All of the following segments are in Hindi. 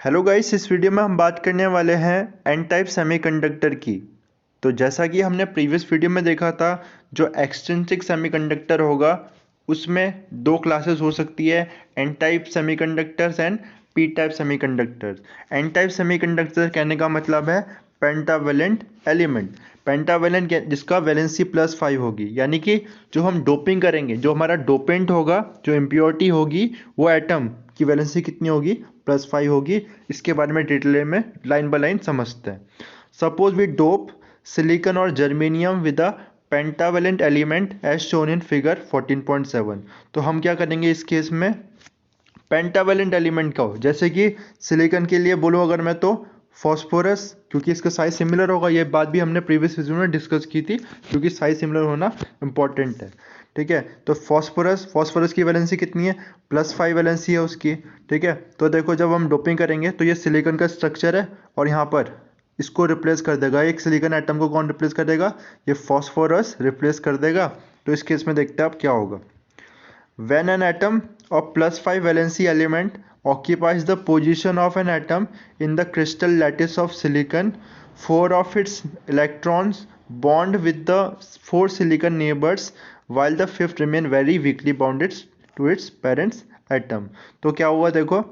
हेलो गाइस, इस वीडियो में हम बात करने वाले हैं एन टाइप सेमीकंडक्टर की। तो जैसा कि हमने प्रीवियस वीडियो में देखा था, जो एक्सट्रिंसिक सेमीकंडक्टर होगा उसमें दो क्लासेस हो सकती है, N type semiconductors and P type semiconductors. N type semiconductor कहने का मतलब है पेंटावेलेंट एलिमेंट। पेंटावेलेंट जिसका वैलेंसी +5 होगी, यानी कि जो हम डोपिंग करेंगे, जो हमारा डोपेंट होगा, जो इम्प्योरिटी होगी, वो एटम की वैलेंसी कितनी होगी? +5 होगी। इसके बारे में डिटेल में लाइन बाय लाइन समझते हैं। सपोज वी डोप सिलिकॉन और germanium with a pentavalent element as shown in figure 14.7। तो हम क्या करेंगे इस केस में? पेंटावेलेंट एलिमेंट का हो, जैसे कि सिलिकॉन के लिए बोलो अगर मैं, तो फॉस्फोरस, क्योंकि इसका साइज सिमिलर होगा। ये बात भी हमने प्रीवियस वीडियो में डिस्कस की थी, क्योंकि साइज सिमिलर होना इंपॉर्टेंट है। ठीक है, तो फॉस्फोरस की वैलेंसी कितनी है? +5 वैलेंसी है उसकी। ठीक है, तो देखो जब हम डोपिंग करेंगे तो ये सिलिकॉन का स्ट्रक्चर है, और यहाँ पर इसको रिप्लेस कर देगा। एक सिलिकॉन एटम को कौन रिप्लेस कर देगा? ये फॉस्फोरस रिप्लेस कर देगा। तो इस केस में देखते हैं अब क्या होगा। When an atom of +5 valency element occupies the position of an atom in the crystal lattice of silicon, 4 of its electrons bond with the 4 silicon neighbors, while the fifth remain very weakly bounded to its parent atom। तो क्या हुआ देखो,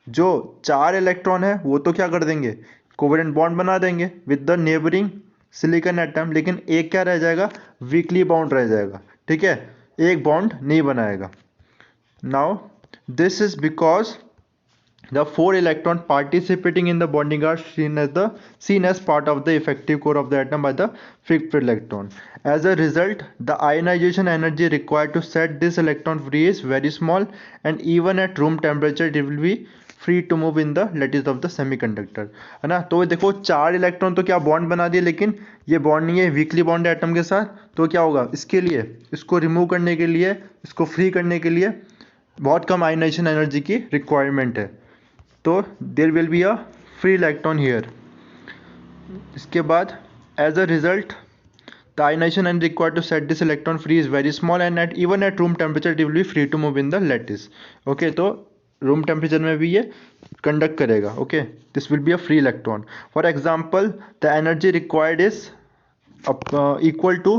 जो 4 इलेक्ट्रॉन है वो तो क्या कर देंगे? कोवेलेंट बॉन्ड बना देंगे with the neighbouring silicon atom, लेकिन एक क्या रह जाएगा? वीकली बाउंड रह जाएगा। ठीक है, एक बॉन्ड नहीं बनाएगा। Now, this is because the 4 electron participating in the bonding are seen as part of the effective core of the atom by the fifth electron. As a result, the ionization energy required to set this electron free is very small, and even at room temperature it will be free to move in the lattice of the semiconductor। है ना? तो देखो 4 इलेक्ट्रॉन तो क्या बॉन्ड बना दिए, लेकिन ये बॉन्ड नहीं है, वीकली बॉन्ड है एटम के साथ। तो क्या होगा इसके लिए? इसको रिमूव करने के लिए, इसको फ्री करने के लिए बहुत कम आयनाइजेशन एनर्जी की रिक्वायरमेंट है। तो there will be a free electron here. इसके बाद as a result the ionization energy required to set this electron free is very small, and at even at room temperature it will be free to move in the lattice. Okay, तो रूम टेम्परेचर में भी ये कंडक्ट करेगा। Okay, this will be a free electron. For example, the energy required is equal to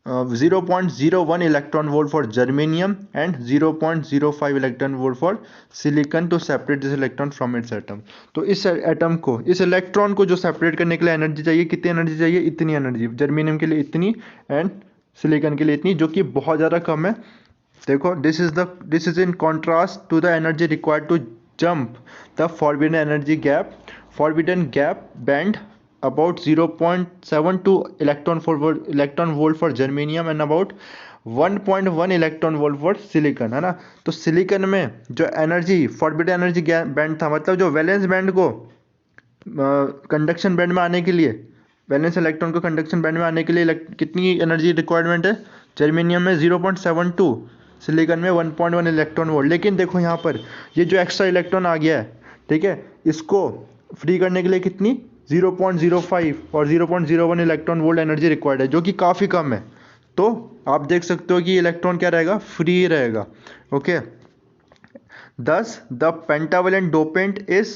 0.01 electron volt for germanium and 0.05 electron volt for silicon to separate this electron from its atom। तो इस एटम को, इस इलेक्ट्रॉन को जो सेपरेट करने के लिए एनर्जी चाहिए, कितनी एनर्जी चाहिए? इतनी एनर्जी। जर्मेनियम के लिए इतनी, एंड सिलिकॉन के लिए इतनी, जो कि बहुत ज़्यादा कम है। देखो, this is in contrast to the energy required to jump the forbidden energy gap, forbidden gap band about 0.72 electron volt for germanium and about 1.1 electron volt for silicon। है ना? तो सिलिकॉन में जो एनर्जी, फॉरबिडन एनर्जी बैंड था, मतलब जो वैलेंस बैंड को कंडक्शन बैंड में आने के लिए, वैलेंस इलेक्ट्रॉन को कंडक्शन बैंड में आने के लिए कितनी एनर्जी रिक्वायरमेंट है? जर्मेनियम में 0.72, सिलिकॉन में 1.1 इलेक्ट्रॉन वोल्ट। लेकिन देखो यहाँ पर ये जो एक्स्ट्रा इलेक्ट्रॉन आ गया है, ठीक है, इसको फ्री करने के लिए कितनी? 0.05 और 0.01 इलेक्ट्रॉन वोल्ट एनर्जी रिक्वायर्ड है, जो कि काफ़ी कम है। तो आप देख सकते हो कि इलेक्ट्रॉन क्या रहेगा? फ्री रहेगा। Okay, thus the pentavalent dopant is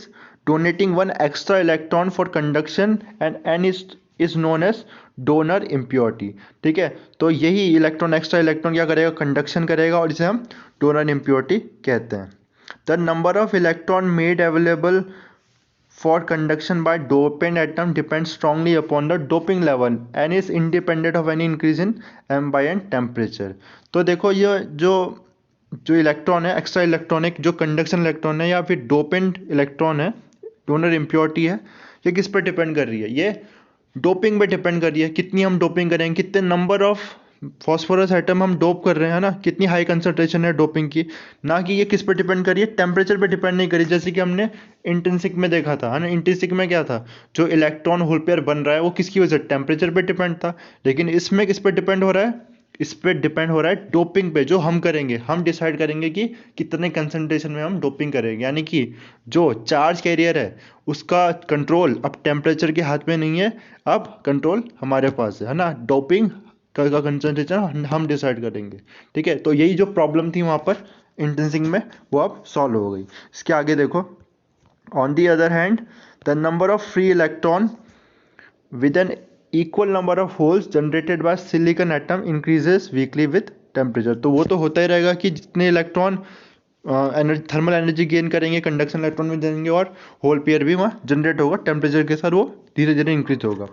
donating one extra electron for conduction and n is known as donor impurity। ठीक है, तो यही इलेक्ट्रॉन, एक्स्ट्रा इलेक्ट्रॉन क्या करेगा? कंडक्शन करेगा, और इसे हम डोनर इम्प्योरिटी कहते हैं। The number of electron made available for conduction by dopant atom depends strongly upon the doping level and is independent of any increase in ambient temperature। तो देखो ये जो जो इलेक्ट्रॉन है, एक्स्ट्रा इलेक्ट्रॉनिक जो कंडक्शन इलेक्ट्रॉन है या फिर डोपेंट इलेक्ट्रॉन है, डोनर इम्प्योरिटी है, ये किस पर डिपेंड कर रही है? ये डोपिंग पे डिपेंड कर रही है। कितनी हम डोपिंग करेंगे, कितने नंबर ऑफ फॉस्फोरस एटम हम डोप कर रहे हैं ना, कितनी हाई कंसंट्रेशन है डोपिंग की। ना कि ये किस पर डिपेंड कर रही है? टेम्परेचर पे डिपेंड नहीं करी, जैसे कि हमने इंट्रिंसिक में देखा था, है ना। इंट्रिंसिक में क्या था? जो इलेक्ट्रॉन होल पेयर बन रहा है वो किसकी वजह से? टेम्परेचर पे डिपेंड था। लेकिन इसमें किस पर डिपेंड हो रहा है? इस पर डिपेंड हो रहा है डोपिंग पे। जो हम करेंगे, हम डिसाइड करेंगे कि कितने कंसंट्रेशन में हम डोपिंग करेंगे, यानी कि जो चार्ज कैरियर है उसका कंट्रोल अब टेम्परेचर के हाथ में नहीं है, अब कंट्रोल हमारे पास है ना। डोपिंग का कंसंट्रेशन हम डिसाइड करेंगे। ठीक है, तो यही जो प्रॉब्लम थी वहाँ पर इंट्रिंसिक में, वो अब सॉल्व हो गई। इसके आगे देखो, On the other hand, the number of free electron with an equal number of holes generated by silicon atom increases weekly with temperature. तो वो तो होता ही रहेगा कि जितने इलेक्ट्रॉन थर्मल एनर्जी गेन करेंगे कंडक्शन इलेक्ट्रॉन में जाएंगे और होल पेयर भी वहाँ जनरेट होगा, टेम्परेचर के साथ वो धीरे धीरे इंक्रीज होगा.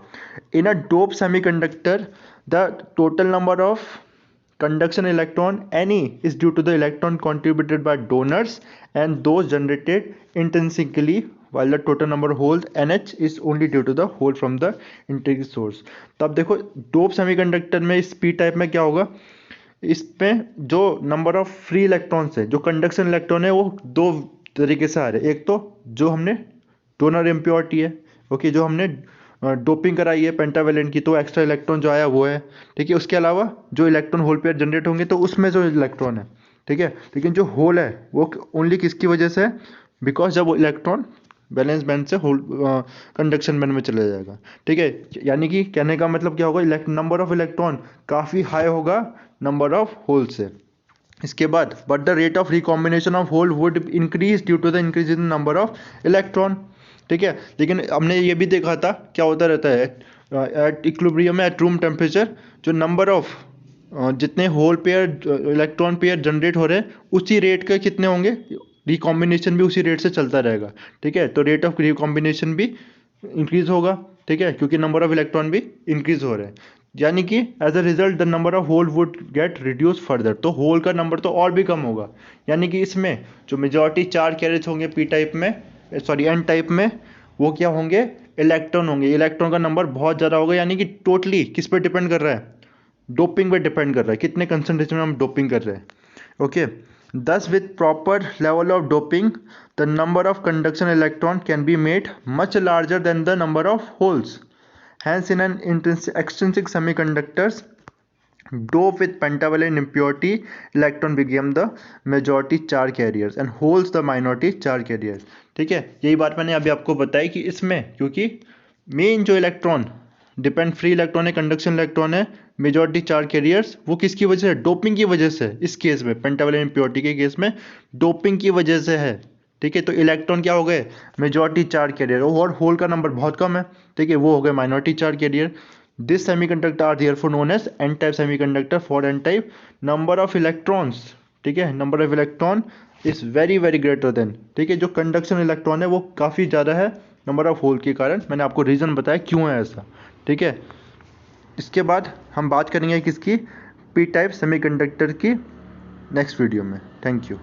In a dope semiconductor the total number of conduction electron any is due to the electron contributed by donors and those generated intrinsically, while the total number of holes nh is only due to the hole from the intrinsic source. तो अब देखो डोप सेमीकंडक्टर में इस p टाइप में क्या होगा, इसमें जो नंबर ऑफ फ्री इलेक्ट्रॉन्स है, जो कंडक्शन इलेक्ट्रॉन है, वो दो तरीके से आ रहे हैं. एक तो जो हमने डोनर इम्प्योरिटी है, ओके, जो हमने डोपिंग कराई है पेंटावेलेंट की, तो एक्स्ट्रा इलेक्ट्रॉन जो आया वो है, ठीक है. उसके अलावा जो इलेक्ट्रॉन होल पेयर जनरेट होंगे तो उसमें जो इलेक्ट्रॉन है, ठीक है. लेकिन जो होल है वो ओनली किसकी वजह से है, बिकॉज जब वो इलेक्ट्रॉन बैलेंस बैंड से होल कंडक्शन बैंड में चला जाएगा, ठीक है. यानी कि कहने का मतलब क्या होगा, नंबर ऑफ इलेक्ट्रॉन काफ़ी हाई होगा नंबर ऑफ होल से. इसके बाद but the rate of recombination of hole would increase due to the increase in number of electron, ठीक है. लेकिन हमने ये भी देखा था क्या होता रहता है एट इक्विलिब्रियम में, एट रूम टेम्परेचर, जो नंबर ऑफ जितने hole pair electron pair generate हो रहे हैं उसी रेट के कितने होंगे, रिकॉम्बिनेशन भी उसी रेट से चलता रहेगा, ठीक है. तो रेट ऑफ रिकॉम्बिनेशन भी इंक्रीज होगा, ठीक है, क्योंकि नंबर ऑफ इलेक्ट्रॉन भी इंक्रीज हो रहे हैं. यानी कि as a result the number of hole would get reduce further. तो होल का नंबर तो और भी कम होगा. यानी कि इसमें जो मेजॉरिटी 4 कैरियर्स होंगे पी टाइप में, सॉरी एन टाइप में, वो क्या होंगे, इलेक्ट्रॉन होंगे. इलेक्ट्रॉन का नंबर बहुत ज़्यादा होगा. यानी कि टोटली किस पे डिपेंड कर रहा है, डोपिंग पे डिपेंड कर रहा है, कितने कंसंट्रेशन में हम डोपिंग कर रहे हैं, okay. Thus with proper level of doping the number of conduction electron can be made much larger than the number of holes. Hence in an extrinsic semiconductors dope with pentavalent impurity electron become the majority charge carriers and holes the minority charge carriers, ठीक है. यही बात मैंने अभी आपको बताई कि इसमें क्योंकि मेन जो इलेक्ट्रॉन डिपेंड फ्री इलेक्ट्रॉन है, कंडक्शन इलेक्ट्रॉन है, मेजॉरिटी चार्ज कैरियर्स, वो किसकी वजह से, डोपिंग की वजह से. इस केस में पेंटावेलेंट इम्प्योरिटी के केस में डोपिंग की वजह से है, ठीक है. तो इलेक्ट्रॉन क्या हो गए, मेजॉरिटी चार्ज कैरियर, और होल का नंबर बहुत कम है, ठीक है, वो हो गए minority charge carrier. This semiconductor are therefore known as N type semiconductor. For N type number of electrons, ठीक है, number of electron is very very greater than, ठीक है, जो कंडक्शन इलेक्ट्रॉन है वो काफ़ी ज़्यादा है नंबर ऑफ होल के कारण. मैंने आपको रीज़न बताया क्यों है ऐसा, ठीक है. इसके बाद हम बात करेंगे किसकी, पी टाइप सेमीकंडक्टर की नेक्स्ट वीडियो में. Thank you.